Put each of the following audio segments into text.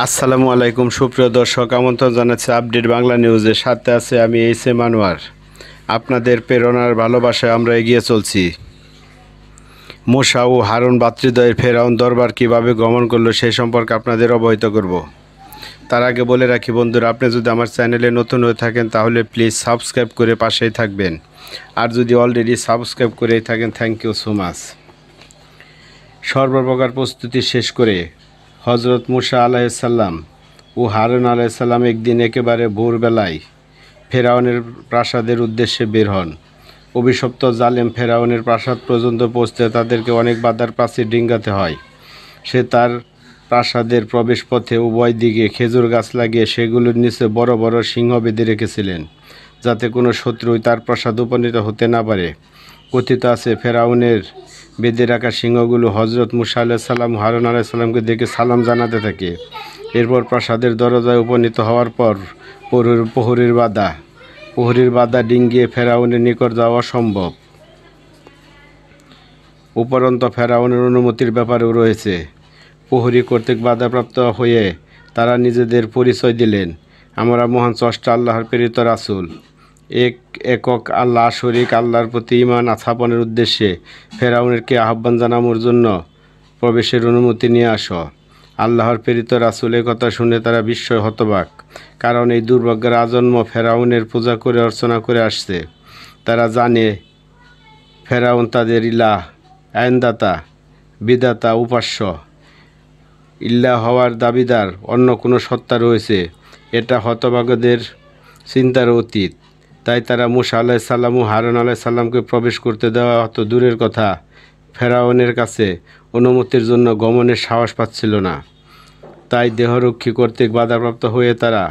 আসসালামু আলাইকুম সুপ্রিয় দর্শক, আমন্ত্রণ জানাচ্ছি আপডেট বাংলা নিউজের সাথে আছে আমি এইচ এম আনোয়ার। আপনাদের প্রেরণার ভালোবাসায় আমরা এগিয়ে চলছি। মূসা ও হারুন ভ্রাতৃদ্বয়ের ফেরাউন দরবার কিভাবে গমন করলো সেই সম্পর্কে আপনাদের অবহিত করব। তার আগে বলে রাখি বন্ধুরা, আপনি যদি আমার চ্যানেলে নতুন হয়ে থাকেন তাহলে প্লিজ সাবস্ক্রাইব করে পাশেই থাকবেন, আর যদি অলরেডি সাবস্ক্রাইব করেই থাকেন থ্যাংক ইউ সো মাচ। সর্বপ্রকার প্রস্তুতি শেষ করে হজরত মূসা আলাইসাল্লাম ও হারুন আলাইসাল্লাম একদিন একেবারে ভোরবেলায় ফেরাউনের প্রাসাদের উদ্দেশ্যে বের হন। অভিশপ্ত জালেম ফেরাউনের প্রাসাদ পর্যন্ত পৌঁছতে তাদেরকে অনেক বাধার প্রাচীর ডিঙ্গাতে হয়। সে তার প্রাসাদের প্রবেশপথে উভয় দিকে খেজুর গাছ লাগিয়ে সেগুলোর নিচে বড় বড় সিংহ বেঁধে রেখেছিলেন, যাতে কোনো শত্রুই তার প্রাসাদ উপনীত হতে না পারে। কথিত আছে ফেরাউনের বেঁধে রাখা সিংহগুলো হজরত মূসা আলাইসাল্লাম হারুন আলাইসাল্লামকে দেখে সালাম জানাতে থাকে। এরপর প্রাসাদের দরজায় উপনীত হওয়ার পর প্রহরীর বাধা ডিঙ্গিয়ে ফেরাউনের নিকট যাওয়া সম্ভব। উপরন্ত ফেরাউনের অনুমতির ব্যাপারেও রয়েছে। প্রহরী কর্তৃক বাধাপ্রাপ্ত হয়ে তারা নিজেদের পরিচয় দিলেন, আমরা মহান স্রষ্টা আল্লাহর প্রেরিত রাসূল। একক আল্লাহ শরীক আল্লাহর প্রতি ঈমান স্থাপনের উদ্দেশ্যে ফেরাউনকে আহ্বান জানানোর জন্য প্রবেশের অনুমতি নিয়ে আসো। আল্লাহর প্রেরিত রাসূল এ কথা শুনে তারা বিস্ময় হতবাক, কারণ এই দুর্ভাগ্যের আজন্ম ফেরাউনের পূজা করে অর্চনা করে আসছে। তারা জানে ফেরাউন তাদের ইলাহ, আইনদাতা, বিধাতা, উপাস্য। ইল্লাহ হওয়ার দাবিদার অন্য কোনো সত্তা রয়েছে, এটা হতভাগ্যদের চিন্তার অতীত। তাই তারা মূসা আলাইসাল্লাম ও হারুন আলাইসাল্লামকে প্রবেশ করতে দেওয়া অত দূরের কথা, ফেরাউনের কাছে অনুমতির জন্য গমনের সাহস পাচ্ছিল না। তাই দেহরক্ষী কর্তৃক বাধাপ্রাপ্ত হয়ে তারা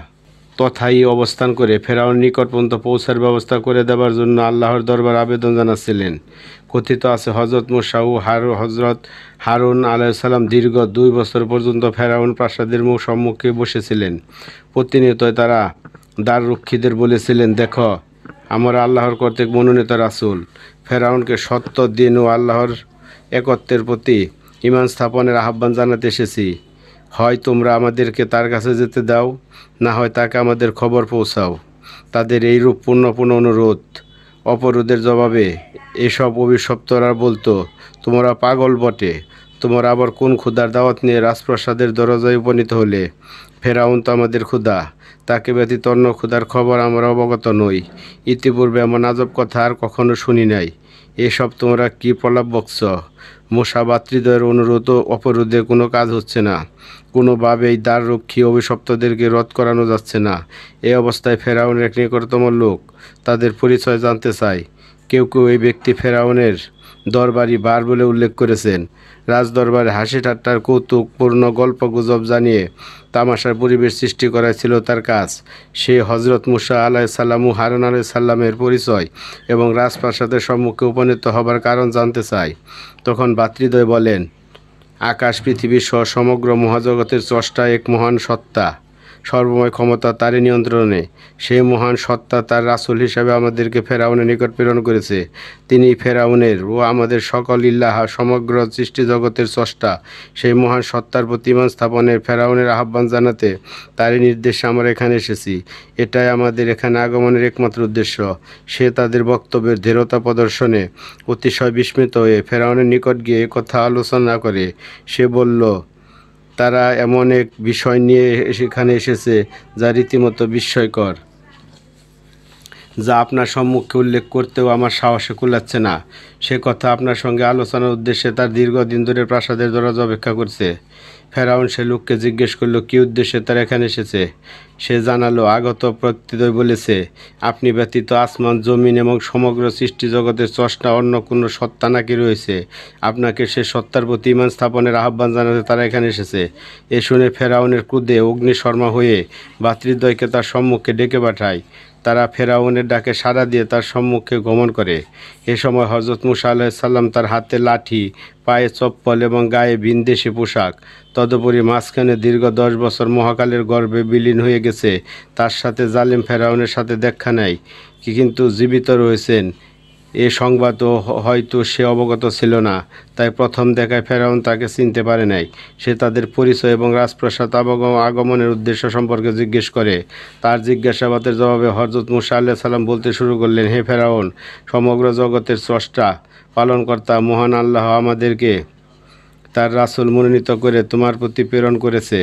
তথায় অবস্থান করে ফেরাউন নিকট পর্যন্ত পৌঁছার ব্যবস্থা করে দেওয়ার জন্য আল্লাহর দরবার আবেদন জানাচ্ছিলেন। কথিত আছে হজরত মূসা ও হজরত হারুন আলাইসাল্লাম দীর্ঘ 2 বছর পর্যন্ত ফেরাউন প্রাসাদের সম্মুখে বসেছিলেন। প্রতিনিয়ত তারা দ্বাররক্ষীদের বলেছিলেন, দেখো, আমরা আল্লাহর কর্তৃক মনোনীত রাসূল। ফেরাউনকে সত্য দিন ও আল্লাহর একত্বের প্রতি ঈমান স্থাপনের আহ্বান জানাতে এসেছি। হয় তোমরা আমাদেরকে তার কাছে যেতে দাও, না হয় তাকে আমাদের খবর পৌঁছাও। তাদের এই রূপ পূর্ণ অনুরোধ অপরোধের জবাবে এসব অভিশপ্তরা বলতো, তোমরা পাগল বটে, তোমরা আবার কোন ক্ষুধার দাওয়াত নিয়ে রাজপ্রাসাদের দরজায় উপনীত হলে? ফেরাউন তো আমাদের ক্ষুধা, তাকে ব্যতীত অন্য ক্ষুধার খবর আমরা অবগত নই। ইতিপূর্বে এমন আজব কথা আর কখনো শুনি নাই। এসব তোমরা কি প্রলাপ বকছ? মূসা ভ্রাতৃদ্বয়ের অনুরোধ ও অপরোধে কোনো কাজ হচ্ছে না, কোনোভাবেই দ্বাররক্ষী অভিশপ্তদেরকে রদ করানো যাচ্ছে না। এই অবস্থায় ফেরাউনের এক নিকটতম লোক তাদের পরিচয় জানতে চায়। কেউ কেউ এই ব্যক্তি ফেরাউনের দরবারি বার বলে উল্লেখ করেছেন। রাজদরবারে হাসি ঠাট্টার কৌতুকপূর্ণ গল্প গুজব জানিয়ে তামাশার পরিবেশ সৃষ্টি করাই ছিল তার কাজ। সে হজরত মূসা আলাইসাল্লাম ও হারুন আলাইসাল্লামের পরিচয় এবং রাজপ্রাসাদের সম্মুখে উপনীত হবার কারণ জানতে চায়। তখন ভ্রাতৃদ্বয় বলেন, আকাশ পৃথিবী সহ সমগ্র মহাজগতের স্রষ্টা এক মহান সত্তা, সর্বময় ক্ষমতা তারই নিয়ন্ত্রণে। সেই মহান সত্তা তার রাসূল হিসাবে আমাদেরকে ফেরাউনের নিকট প্রেরণ করেছে। তিনি ফেরাউনের ও আমাদের সকল ইল্লাহ, সমগ্র সৃষ্টি জগতের স্রষ্টা। সেই মহান সত্তার প্রতি ঈমান স্থাপনের ফেরাউনের আহ্বান জানাতে তারই নির্দেশে আমরা এখানে এসেছি। এটাই আমাদের এখানে আগমনের একমাত্র উদ্দেশ্য। সে তাদের বক্তব্যের দৃঢ়তা প্রদর্শনে অতিশয় বিস্মিত হয়ে ফেরাউনের নিকট গিয়ে কথা আলোচনা করে। সে বলল, তারা এমন এক বিষয় নিয়ে সেখানে এসেছে যা রীতিমতো বিস্ময়কর, যা আপনার সম্মুখে উল্লেখ করতেও আমার সাহসে কুলাচ্ছে না। সে কথা আপনার সঙ্গে আলোচনার উদ্দেশ্যে তার দীর্ঘদিন ধরে প্রাসাদের দরজা অপেক্ষা করছে। ফেরাউন সে লোককে জিজ্ঞেস করলো, কী উদ্দেশ্যে তারা এখানে এসেছে? সে জানালো, আগত ভ্রাতৃদ্বয় বলেছে, আপনি ব্যতীত আসমান, জমিন এবং সমগ্র সৃষ্টি জগতের স্রষ্টা অন্য কোনো সত্তা নাকি রয়েছে। আপনাকে সে সত্তার প্রতি ঈমান স্থাপনের আহ্বান জানাতে তারা এখানে এসেছে। এ শুনে ফেরাউনের ক্রোধে অগ্নিশর্মা হয়ে ভ্রাতৃদ্বয়কে তার সম্মুখে ডেকে পাঠায়। তারা ফেরাউনের ডাকে সাড়া দিয়ে তার সম্মুখে গমন করে। এ সময় হজরত মূসা আলাইসাল্লাম তার হাতে লাঠি, পায়ে চপ্পল এবং গায়ে ভিনদেশি পোশাক, তদুপরি মাঝখানে দীর্ঘ 10 বছর মহাকালের গর্ভে বিলীন হয়ে গেছে তার সাথে জালিম ফেরাউনের সাথে দেখা নেয়, কিন্তু জীবিত রয়েছেন এ সংবাদও হয়তো সে অবগত ছিল না। তাই প্রথম দেখায় ফেরাউন তাকে চিনতে পারে নাই। সে তাদের পরিচয় এবং রাজপ্রাসাদ আগমনের উদ্দেশ্য সম্পর্কে জিজ্ঞেস করে। তার জিজ্ঞাসাবাদের জবাবে হযরত মূসা আলাইহিস সালাম বলতে শুরু করলেন, হে ফেরাউন, সমগ্র জগতের স্রষ্টা পালনকর্তা মহান আল্লাহ আমাদেরকে তার রাসূল মনোনীত করে তোমার প্রতি প্রেরণ করেছে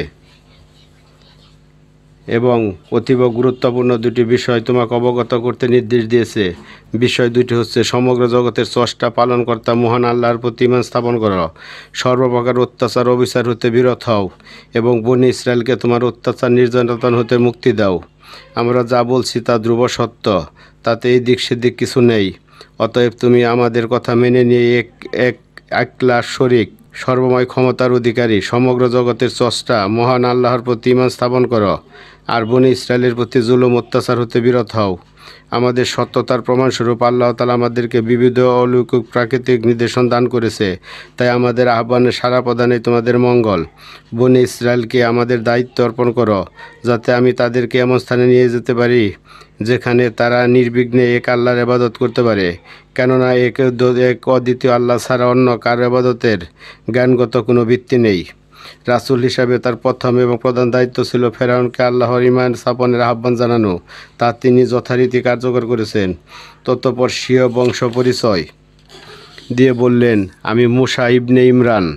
এবং অতীব গুরুত্বপূর্ণ দুটি বিষয় তোমাকে অবগত করতে নির্দেশ দিয়েছে। বিষয় দুটি হচ্ছে, সমগ্র জগতের স্রষ্টা পালনকর্তা মহান আল্লাহর প্রতি ঈমান স্থাপন করো, সর্বপ্রকার অত্যাচার অবিচার হতে বিরত হও এবং বনী ইসরায়েলকে তোমার অত্যাচার নির্যাতন হতে মুক্তি দাও। আমরা যা বলছি তা ধ্রুব সত্য, তাতে এই দিক সেদিক কিছু নেই। অতএব তুমি আমাদের কথা মেনে নিয়ে একলা শরীক সর্বময় ক্ষমতার অধিকারী সমগ্র জগতের স্রষ্টা মহান আল্লাহর প্রতি ঈমান স্থাপন করো আর বনী ইসরায়েলের প্রতি জুলুম অত্যাচার হতে বিরত হও। আমাদের সত্যতার প্রমাণস্বরূপ আল্লাহ তাআলা আমাদেরকে বিবিধ অলৌকিক প্রাকৃতিক নির্দেশন দান করেছে। তাই আমাদের আহ্বানে সাড়া প্রদানে তোমাদের মঙ্গল। বনী ইসরায়েলকে আমাদের দায়িত্ব অর্পণ করো, যাতে আমি তাদেরকে এমন স্থানে নিয়ে যেতে পারি যেখানে তারা নির্বিঘ্নে এক আল্লাহর ইবাদত করতে পারে, কেননা এক অদ্বিতীয় আল্লাহ ছাড়া অন্য কার ইবাদতের জ্ঞানগত কোনো ভিত্তি নেই। রাসূল হিসাবে তার প্রথম এবং প্রধান দায়িত্ব ছিল ফেরাউনকে আল্লাহর ঈমান স্থাপনের আহ্বান জানানো। তা তিনি যথারীতি কার্যকর করেছেন। ততঃপর স্বীয় বংশ পরিচয় দিয়ে বললেন, আমি মূসা ইবনে ইমরান।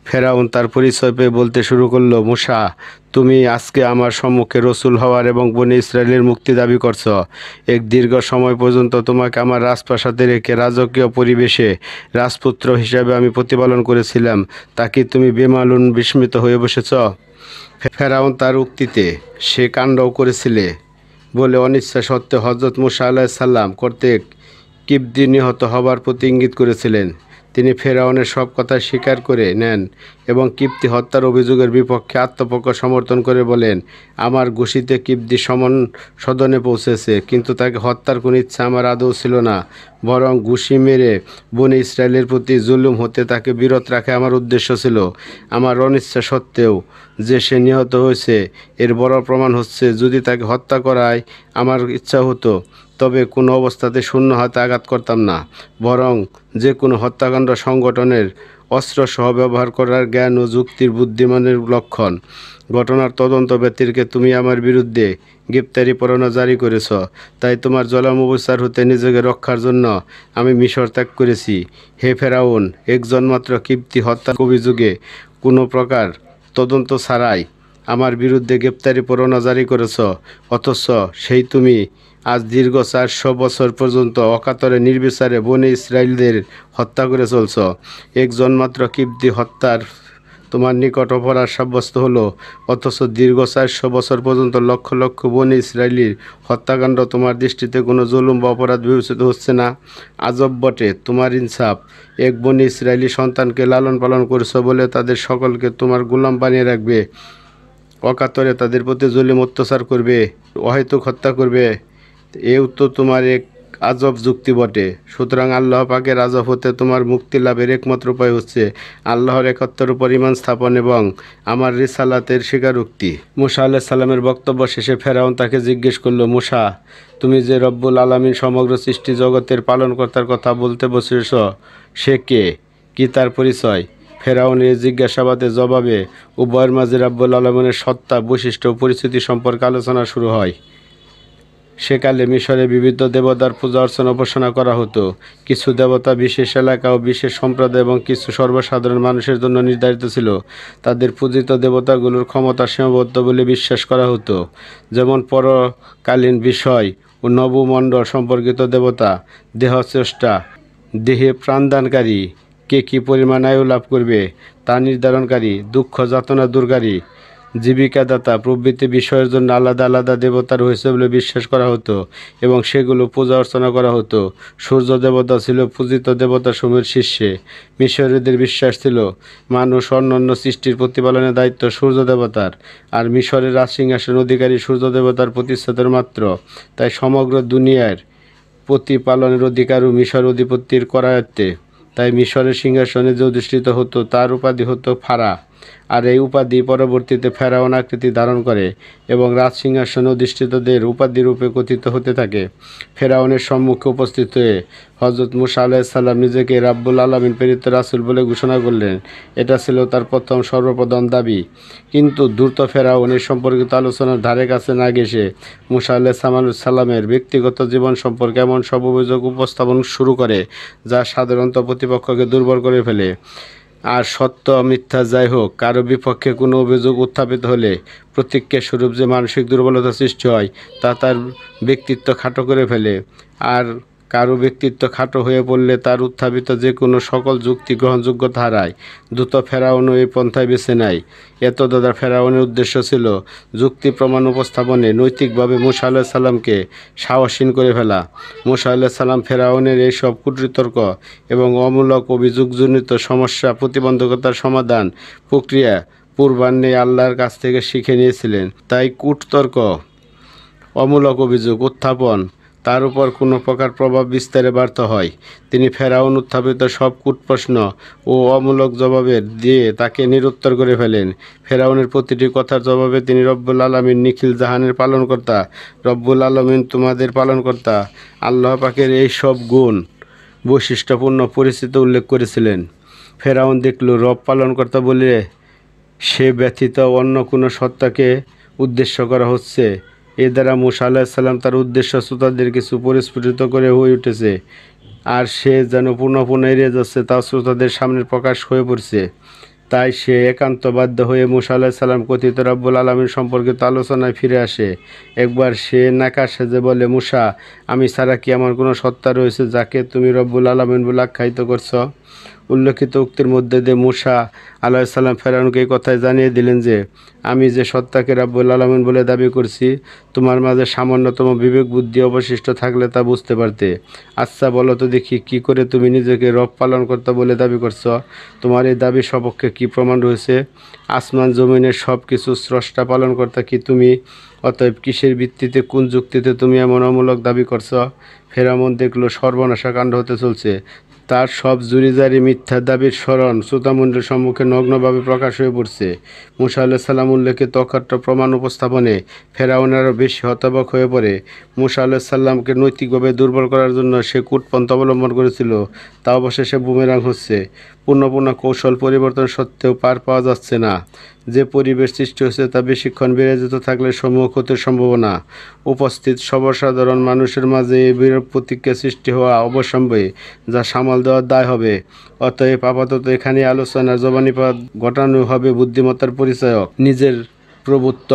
ফেরাউন তার পরিচয় পেয়ে বলতে শুরু করল, মূসা, তুমি আজকে আমার সম্মুখে রসুল হওয়ার এবং বনী ইসরায়েলের মুক্তি দাবি করছ। এক দীর্ঘ সময় পর্যন্ত তোমাকে আমার রাজপ্রাসাদে রেখে রাজকীয় পরিবেশে রাজপুত্র হিসাবে আমি প্রতিপালন করেছিলাম। তা কি তুমি বেমালুন বিস্মিত হয়ে বসেছ? ফেরাউন তার উক্তিতে সে কাণ্ডও করেছিলে বলে অনিচ্ছা সত্ত্বেও হযরত মূসা আলাইহিস সালাম কর্তৃক কিবতী নিহত হবার প্রতি ইঙ্গিত করেছিলেন। তিনি ফেরাউনের সব কথা স্বীকার করে নেন এবং কিবতী হত্যার অভিযোগের বিপক্ষে আত্মপক্ষ সমর্থন করে বলেন, আমার ঘুষিতে কিবতী সদনে পৌঁছেছে, কিন্তু তাকে হত্যার কোনো ইচ্ছা আমার আদৌ ছিল না। বরং ঘুষি মেরে বনী ইসরায়েলের প্রতি জুলুম হতে তাকে বিরত রাখা আমার উদ্দেশ্য ছিল। আমার অনিচ্ছা সত্ত্বেও যে সে নিহত হয়েছে এর বড় প্রমাণ হচ্ছে, যদি তাকে হত্যা করায় আমার ইচ্ছা হতো তবে কোনো অবস্থাতে শূন্য হাতে আঘাত করতাম না, বরং যে কোনো হত্যাকাণ্ড সংগঠনের অস্ত্রসহ ব্যবহার করার জ্ঞান ও যুক্তির বুদ্ধিমানের লক্ষণ। ঘটনার তদন্ত ব্যতিরেকে তুমি আমার বিরুদ্ধে গ্রেপ্তারি পরোয়ানা জারি করেছ। তাই তোমার জলামবস্থার হতে নিজেকে রক্ষার জন্য আমি মিশর ত্যাগ করেছি। হে ফেরাউন, একজন মাত্র কিবতী হত্যার অভিযোগে কোনো প্রকার তদন্ত ছাড়াই আমার বিরুদ্ধে গ্রেপ্তারি পরোয়ানা জারি করেছ, অথচ সেই তুমি আজ দীর্ঘ 400 বছর পর্যন্ত অকাতরে নির্বিচারে বনী ইসরায়েলদের হত্যা করে চলছ। একজন মাত্র কিবতী হত্যার তোমার নিকট অপরাধ সাব্যস্ত হলো, অথচ দীর্ঘ 400 বছর পর্যন্ত লক্ষ লক্ষ বনী ইসরায়েলির হত্যাকাণ্ড তোমার দৃষ্টিতে কোনো জুলুম বা অপরাধ বিবেচিত হচ্ছে না। আজব বটে তোমার ইনসাফ। এক বনী ইসরায়েলি সন্তানকে লালন পালন করছ বলে তাদের সকলকে তোমার গোলাম বানিয়ে রাখবে, অকাতরে তাদের প্রতি জুলুম অত্যাচার করবে, অহেতুক হত্যা করবে। এও তো তোমার এক আজব যুক্তি বটে। সুতরাং আল্লাহ পাকের আজব হতে তোমার মুক্তি লাভের একমাত্র উপায় হচ্ছে আল্লাহর একত্বের উপর ঈমান স্থাপন এবং আমার রিসালাতের স্বীকারোক্তি। মূসা আলাইহিস সালামের বক্তব্য শেষে ফেরাউন তাকে জিজ্ঞেস করল, মূসা, তুমি যে রব্বুল আলামিন সমগ্র সৃষ্টি জগতের পালনকর্তার কথা বলতে বসেছ, সে কে, কি তার পরিচয়? ফেরাউনের জিজ্ঞাসাবাদের জবাবে উভয়ের মাঝে রব্বুল আলামিনের সত্তা, বৈশিষ্ট্য ও পরিস্থিতি সম্পর্কে আলোচনা শুরু হয়। সেকালে মিশরে বিবিধ দেবতার পূজা অর্চনা উপাসনা করা হতো। কিছু দেবতা বিশেষ এলাকা ও বিশেষ সম্প্রদায় এবং কিছু সর্বসাধারণ মানুষের জন্য নির্ধারিত ছিল। তাদের পূজিত দেবতাগুলোর ক্ষমতা সীমাবদ্ধ বলে বিশ্বাস করা হতো, যেমন পরকালীন বিষয় ও নবমণ্ডল সম্পর্কিত দেবতা, দেহস্রষ্টা, দেহে প্রাণদানকারী, কে কী পরিমাণ আয়ু লাভ করবে তা নির্ধারণকারী, দুঃখ যাতনা দূরকারী, জীবিকাদাতা প্রভৃতি বিষয়ের জন্য আলাদা আলাদা দেবতা রয়েছে বলে বিশ্বাস করা হতো এবং সেগুলো পূজা অর্চনা করা হতো। সূর্য দেবতা ছিল পূজিত দেবতাসমূহের শীর্ষে। মিশরীয়দের বিশ্বাস ছিল মানুষ অন্যান্য সৃষ্টির প্রতিপালনের দায়িত্ব সূর্য দেবতার, আর মিশরের রাজসিংহাসন অধিকারী সূর্য দেবতার প্রতিষ্ঠাতার মাত্র। তাই সমগ্র দুনিয়ার প্রতিপালনের অধিকারও মিশর অধিপতির করায়ত্তে। তাই মিশরের সিংহাসনে যে অধিষ্ঠিত হতো তার উপাধি হতো ফারা। আর এই উপাধি পরবর্তীতে ফেরাউন আকৃতি ধারণ করে এবং রাজসিংহাসনে অধিষ্ঠিতদের উপাধি রূপে কথিত হতে থাকে। ফেরাউনের সম্মুখে উপস্থিত হয়ে হজরত মুসা আলাইসাল্লাম নিজেকে রাব্বুল আলামিন প্রেরিত রাসূল বলে ঘোষণা করলেন। এটা ছিল তার প্রথম সর্বপ্রধান দাবি। কিন্তু দ্রুত ফেরাউন এই সম্পর্কিত আলোচনার ধারে কাছে না গেছে মুসা আলাইসাল্লামের ব্যক্তিগত জীবন সম্পর্কে এমন সব অভিযোগ উপস্থাপন শুরু করে যা সাধারণত প্রতিপক্ষকে দুর্বল করে ফেলে। আর সত্য মিথ্যা যাই হোক, কারো বিপক্ষে কোনো অভিযোগ উত্থাপিত হলে প্রতিক্রিয়া স্বরূপ যে মানসিক দুর্বলতা সৃষ্টি হয় তা তার ব্যক্তিত্ব খাটো করে ফেলে। আর কারো ব্যক্তিত্ব খাটো হয়ে পড়লে তার উত্থাপিত যে কোনো সকল যুক্তি গ্রহণযোগ্যতা হারায়। দ্রুত ফেরাউনও এই পন্থায় বেছে নেয়। এত দ্বারা ফেরাউনের উদ্দেশ্য ছিল যুক্তি প্রমাণ উপস্থাপনে নৈতিকভাবে মুসা আলাইহিস সালামকে সাহসীন করে ফেলা। মুসা আলাইহিস সালাম ফেরাউনের এইসব কূটতর্ক এবং অমূলক অভিযোগজনিত সমস্যা প্রতিবন্ধকতার সমাধান প্রক্রিয়া পূর্বাহ্নে আল্লাহর কাছ থেকে শিখে নিয়েছিলেন। তাই কূটতর্ক, অমূলক অভিযোগ উত্থাপন তার উপর কোনো প্রকার প্রভাব বিস্তারে ব্যর্থ হয়। তিনি ফেরাউন উত্থাপিত সব কূট প্রশ্ন ও অমূলক জবাবের দিয়ে তাকে নিরুত্তর করে ফেলেন। ফেরাউনের প্রতিটি কথার জবাবে তিনি রব্বুল আলামিন নিখিল জাহানের পালনকর্তা, রব্বুল আলামিন তোমাদের পালনকর্তা আল্লাহ পাকের এই সব গুণ বৈশিষ্ট্যপূর্ণ পরিচিতি উল্লেখ করেছিলেন। ফেরাউন দেখল রব পালনকর্তা বলে সে ব্যতীত অন্য কোনো সত্তাকে উদ্দেশ্য করা হচ্ছে। এ দ্বারা মুসা আলাইহিস সালাম তার উদ্দেশ্য শ্রোতাদের কিছু পরিস্ফুটিত করে হয়ে উঠেছে, আর সে যেন পুনঃ এড়িয়ে যাচ্ছে তা শ্রোতাদের সামনে প্রকাশ হয়ে পড়ছে। তাই সে একান্ত বাধ্য হয়ে মুসা আলাইহিস সালাম কথিত রব্বুল আলামিন সম্পর্কিত আলোচনায় ফিরে আসে। একবার সে নাকাশ সেজে বলে, মুসা, আমি ছাড়া কি এমন কোনো সত্তা রয়েছে যাকে তুমি রব্বুল আলামিন বলে আখ্যায়িত করছ? উল্লেখিত উক্তির মধ্যে দিয়ে মুসা আলাইহিস সালাম ফেরাউনকে এই কথায় জানিয়ে দিলেন যে, আমি যে সত্তাকে রাব্বুল আলামিন বলে দাবি করছি, তোমার মাঝে সামান্যতম বিবেক বুদ্ধি অবশিষ্ট থাকলে তা বুঝতে পারতে। আচ্ছা বলো তো দেখি, কি করে তুমি নিজেকে রব পালনকর্তা বলে দাবি করছ? তোমার এই দাবির সপক্ষে কি প্রমাণ রয়েছে? আসমান জমিনের সব কিছু স্রষ্টা পালনকর্তা কি তুমি? অতএব কিসের ভিত্তিতে, কোন যুক্তিতে তুমি এমন অমূলক দাবি করছ? ফেরাউন দেখল সর্বনাশা কাণ্ড হতে চলছে। তার সব জুরিজারি মিথ্যা দাবির স্মরণ শ্রোতামণ্ডলীর সম্মুখে নগ্নভাবে প্রকাশ হয়ে পড়ছে। মুসা আলাইহিস সালাম উল্লেখিত অকাট্য প্রমাণ উপস্থাপনে ফেরাউন আরও বেশি হতবাক হয়ে পড়ে। মুসা আলাইহিস সালামকে নৈতিকভাবে দুর্বল করার জন্য সে কূটপন্থা অবলম্বন করেছিল, তা অবশেষে বুমেরাং হচ্ছে। পুনঃ কৌশল পরিবর্তন সত্ত্বেও পার পাওয়া যাচ্ছে না। যে পরিবেশ সৃষ্টি হচ্ছে তা বেশিক্ষণ বেড়ে যেতে থাকলে সমূহ ক্ষতির সম্ভাবনা। উপস্থিত সর্বসাধারণ মানুষের মাঝে এই বিরূপ প্রতিক্রিয়া সৃষ্টি হওয়া অবশ্যম্ভাবী, যা সামাল দেওয়ার দায় হবে। অতএব আপাতত এখানে আলোচনার জবানিপাত ঘটানো হবে বুদ্ধিমত্তার পরিচায়ক। নিজের প্রভুত্ব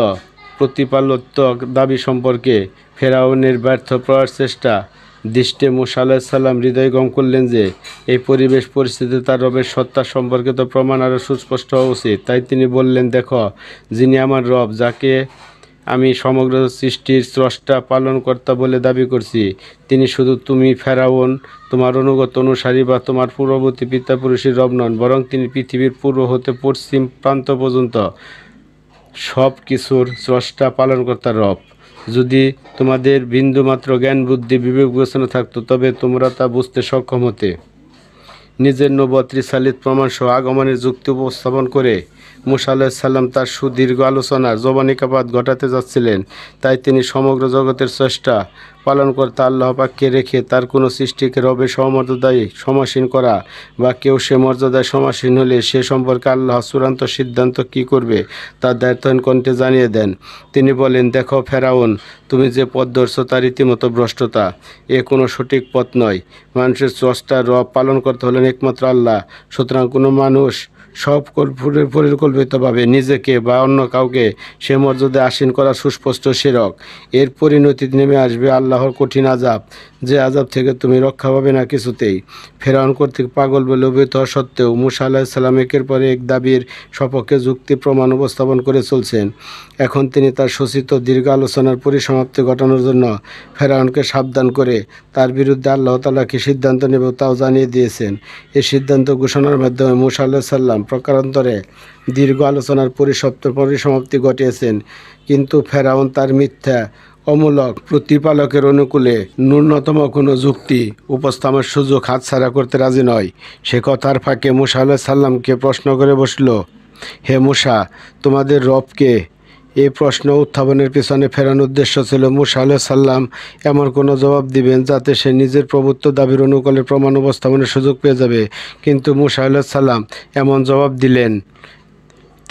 প্রতিপালত্ব দাবি সম্পর্কে ফেরাউনের ব্যর্থ প্রয়াস চেষ্টা দৃষ্টে মুসা আলাইহিস সালাম হৃদয়ঙ্গম করলেন যে এই পরিবেশ পরিস্থিতিতে তার রবের সত্তা সম্পর্কিত প্রমাণ আরও সুস্পষ্ট হওয়া উচিত। তাই তিনি বললেন, দেখো, যিনি আমার রব, যাকে আমি সমগ্র সৃষ্টির স্রষ্টা পালনকর্তা বলে দাবি করছি, তিনি শুধু তুমি ফেরাউন, তোমার অনুগত অনুসারী বা তোমার পূর্ববর্তী পিতাপুরুষের রব নন, বরং তিনি পৃথিবীর পূর্ব হতে পশ্চিম প্রান্ত পর্যন্ত সব কিছুর স্রষ্টা পালনকর্তার রব। যদি তোমাদের বিন্দুমাত্র জ্ঞান বুদ্ধি বিবেক বিবেচনা থাকতো, তবে তোমরা তা বুঝতে সক্ষম হতে। নিজের নবুয়ত রিসালাত প্রমাণসহ আগমনের যুক্তি উপস্থাপন করে মুসা আলাইহিস সালাম তার সুদীর্ঘ আলোচনার জবানিকাপাত ঘটাতে যাচ্ছিলেন। তাই তিনি সমগ্র জগতের স্রষ্টা পালনকর্তা আল্লাহ পাককে রেখে তার কোনো সৃষ্টিকে রবের সমমর্যাদায় সমাসীন করা বা কেউ সে মর্যাদায় সমাসীন হলে সে সম্পর্কে আল্লাহ চূড়ান্ত সিদ্ধান্ত কী করবে তা দায়িত্বহীন কণ্ঠে জানিয়ে দেন। তিনি বলেন, দেখো ফেরাউন, তুমি যে পথ ধরছ তা রীতিমতো ভ্রষ্টতা। এ কোনো সঠিক পথ নয়। মানুষের স্রষ্টা রব পালন করতে হলেন একমাত্র আল্লাহ। সুতরাং কোনো মানুষ সব পরিকল্পিতভাবে নিজেকে বা অন্য কাউকে সে মর্যাদায় আসীন করা সুস্পষ্ট শিরক। এর পরিণতি নেমে আসবে আল্লাহর কঠিন আযাব, যে আযাব থেকে তুমি রক্ষা পাবে না কিছুতেই। ফেরাউন কর্তৃক পাগল বলে অভিহিত হওয়া সত্ত্বেও মুসা আলাইহিস সালাম একের পর এক দাবির সপক্ষে যুক্তি প্রমাণ উপস্থাপন করে চলছেন। এখন তিনি তার সূচিত দীর্ঘ আলোচনার পরিসমাপ্তি ঘটানোর জন্য ফেরাউনকে সাবধান করে তার বিরুদ্ধে আল্লাহ তাআলা কী সিদ্ধান্ত নেবে তাও জানিয়ে দিয়েছেন। এই সিদ্ধান্ত ঘোষণার মাধ্যমে মুসা আলাইহিস সালাম প্রকারান্তরে দীর্ঘ আলোচনার পরিসমাপ্তি ঘটিয়েছেন। কিন্তু ফেরাউন তার মিথ্যা অমূলক প্রতিপালকের অনুকূলে ন্যূনতম কোনো যুক্তি উপস্থাপনের সুযোগ হাতছাড়া করতে রাজি নয়। সে কথার ফাঁকে মুসা আলাইহিস সালামকে প্রশ্ন করে বসল, হে মূসা, তোমাদের রবকে? এই প্রশ্ন উত্থাপনের পিছনে ফেরানোর উদ্দেশ্য ছিল মূসা আলাইহিস সালাম এমন কোনো জবাব দিবেন যাতে সে নিজের প্রভুত্ব দাবির অনুকূলে প্রমাণ উপস্থাপনের সুযোগ পেয়ে যাবে। কিন্তু মূসা আলাইহিস সালাম এমন জবাব দিলেন,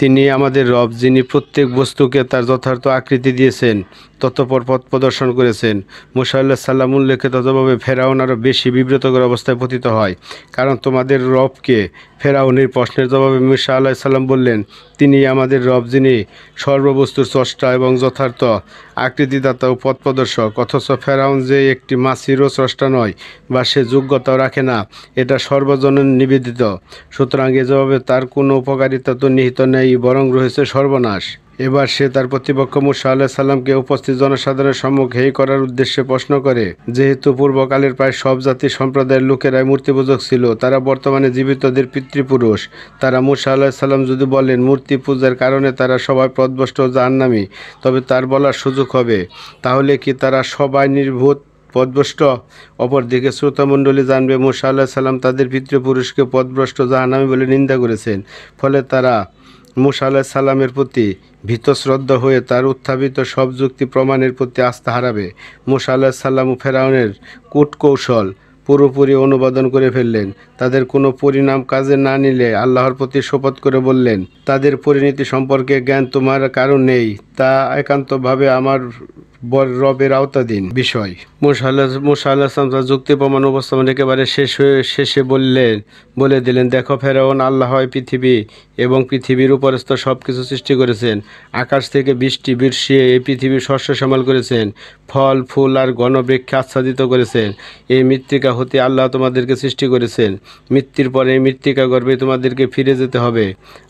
তিনি আমাদের রব, যিনি প্রত্যেক বস্তুকে তার যথার্থ আকৃতি দিয়েছেন, ততপর পথ প্রদর্শন করেছেন। মূসা আলাইহিস সালাম উল্লেখিত জবাবে ফেরাউন আরও বেশি বিব্রতকর অবস্থায় পতিত হয়। কারণ তোমাদের রবকে? ফেরাউনের প্রশ্নের জবাবে মূসা আলাইহিস সালাম বললেন, তিনি আমাদের রব, যিনি সর্ববস্তুর স্রষ্টা এবং যথার্থ আকৃতিদাতা ও পথ প্রদর্শক। অথচ ফেরাউন যে একটি মাছিরও স্রষ্টা নয় বা সে যোগ্যতাও রাখে না, এটা সর্বজনের নিবেদিত। সুতরাং এ জবাবে তার কোনো উপকারিতা তো নিহিত নেই, বরং রয়েছে সর্বনাশ। এবার সে তার প্রতিপক্ষ মূসা আলাইহিস সালামকে উপস্থিত জনসাধারণের সম্মুখে এই করার উদ্দেশ্যে প্রশ্ন করে, যেহেতু পূর্বকালের প্রায় সব জাতি সম্প্রদায়ের লোকেরাই মূর্তিপূজক ছিল, তারা বর্তমানে জীবিতদের পিতৃপুরুষ। তারা মূসা আলাইহিস সালাম যদি বলেন মূর্তি পূজার কারণে তারা সবাই পথভ্রষ্ট ও জাহান্নামী, তবে তার বলার সুযোগ হবে, তাহলে কি তারা সবাই নির্ভূত পথভ্রষ্ট? অপরদিকে শ্রোতামণ্ডলী জানবে মূসা আলাইহিস সালাম তাদের পিতৃপুরুষকে পথভ্রষ্ট জাহান্নামী বলে নিন্দা করেছেন। ফলে তারা মূসা আলাইহিস সালামের প্রতি ভীতশ্রদ্ধ হয়ে তার উত্থাপিত সব যুক্তি প্রমাণের প্রতি আস্থা হারাবে। মূসা আলাইহিস সালাম ও ফেরাউনের কূটকৌশল পুরোপুরি অনুবাদন করে ফেললেন। তাদের কোনো পরিণাম কাজে না নিলে আল্লাহর প্রতি শপথ করে বললেন, তাদের পরিণতি সম্পর্কে জ্ঞান তোমার কারণ নেই, তা একান্তভাবে আমার রবের আওতাধীন বিষয়। মূসা আলাইহিস সালাম তার যুক্তি প্রমাণ উপস্থাপন একেবারে শেষে বলে দিলেন, দেখো ফেরাউন, আল্লাহ পৃথিবী এবং পৃথিবীর উপরস্থ সব কিছু সৃষ্টি করেছেন। আকাশ থেকে বৃষ্টি বর্ষিয়ে এই পৃথিবীর শস্য শ্যামল করেছেন, ফল ফুল আর গণবৃক্ষে আচ্ছাদিত করেছেন। এই মৃত্তিকা হতে আল্লাহ তোমাদেরকে সৃষ্টি করেছেন। মৃত্যুর পরে এই মৃত্তিকা গর্ভে তোমাদেরকে ফিরে যেতে হবে।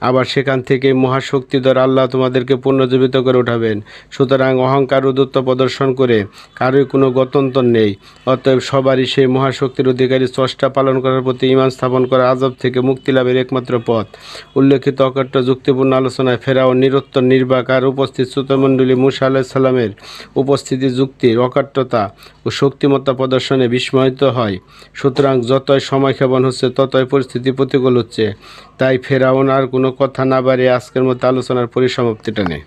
আবার সেখান থেকে মহাশক্তিধর আল্লাহ তোমাদেরকে পুনর্জীবিত করে উঠাবেন। সুতরাং অহংকার ও দূরত্ব প্রদর্শন করে কারোই কোনো গত্যন্তর নেই। অতএব সবারই সেই মহাশক্তির অধিকারী স্রষ্টা পালন করার প্রতি ঈমান স্থাপন করা আযাব থেকে মুক্তি লাভের একমাত্র পথ। উল্লেখিত অকাট্য যুক্তিপূর্ণ আলোচনায় ফেরাউন নিরুত্তর নির্বাক আর উপস্থিত শ্রোতামণ্ডলী মূসা আলাইহিস সালামের উপস্থিতি যুক্তির অকাট্যতা ও শক্তিমত্তা প্রদর্শনে বিস্ময়িত হয়। সুতরাং যতই সময়ক্ষেপণ হচ্ছে ততই পরিস্থিতি প্রতিকূল হচ্ছে। তাই ফেরাউন আর কোনো কথা না বাড়িয়ে আজকের মতো আলোচনার পরিসমাপ্তি টানে।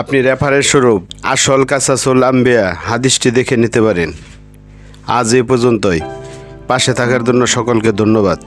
আপনি রেফারেন্স স্বরূপ আসল কাসাসুল আম্বিয়া হাদিসটি দেখে নিতে পারেন। আজ এই পর্যন্তই। পাশে থাকার জন্য সকলকে ধন্যবাদ।